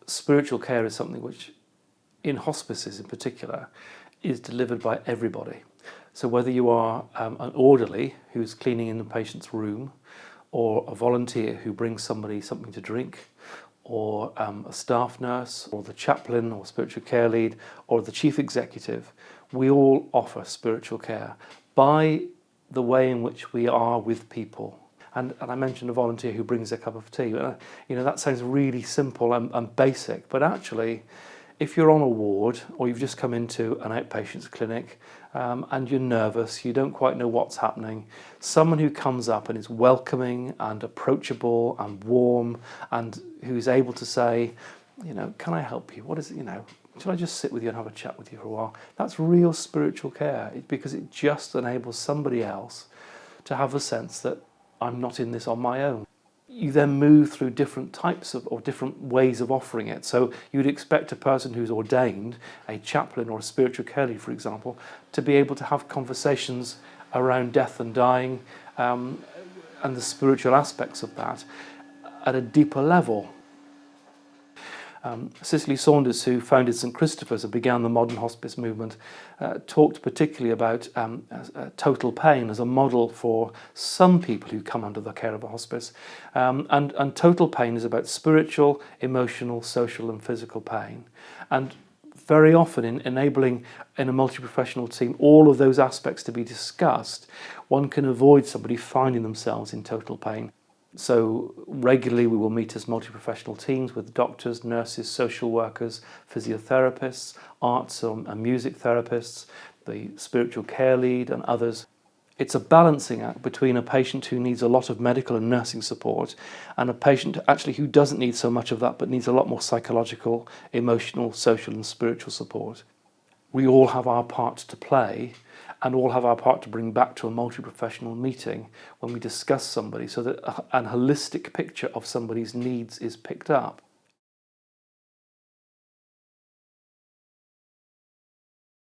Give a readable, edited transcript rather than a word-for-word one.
spiritual care is something which, in hospices in particular, is delivered by everybody. So whether you are an orderly who's cleaning in the patient's room, or a volunteer who brings somebody something to drink, or a staff nurse, or the chaplain, or spiritual care lead, or the chief executive, we all offer spiritual care by the way in which we are with people. And I mentioned a volunteer who brings a cup of tea. That sounds really simple and basic, but actually, if you're on a ward or you've just come into an outpatient's clinic and you're nervous, you don't quite know what's happening, someone who comes up and is welcoming and approachable and warm and who's able to say, can I help you? What is it, should I just sit with you and have a chat with you for a while? That's real spiritual care, because it just enables somebody else to have a sense that I'm not in this on my own. You then move through different types of or different ways of offering it. So you'd expect a person who's ordained, a chaplain or a spiritual care lead, for example, to be able to have conversations around death and dying and the spiritual aspects of that at a deeper level. Cicely Saunders, who founded St Christopher's and began the modern hospice movement, talked particularly about total pain as a model for some people who come under the care of a hospice. And total pain is about spiritual, emotional, social and physical pain. And very often in enabling in a multi-professional team all of those aspects to be discussed, one can avoid somebody finding themselves in total pain. So regularly we will meet as multi-professional teams with doctors, nurses, social workers, physiotherapists, arts and music therapists, the spiritual care lead and others. It's a balancing act between a patient who needs a lot of medical and nursing support and a patient actually who doesn't need so much of that but needs a lot more psychological, emotional, social and spiritual support. We all have our part to play and all have our part to bring back to a multi-professional meeting when we discuss somebody so that a holistic picture of somebody's needs is picked up.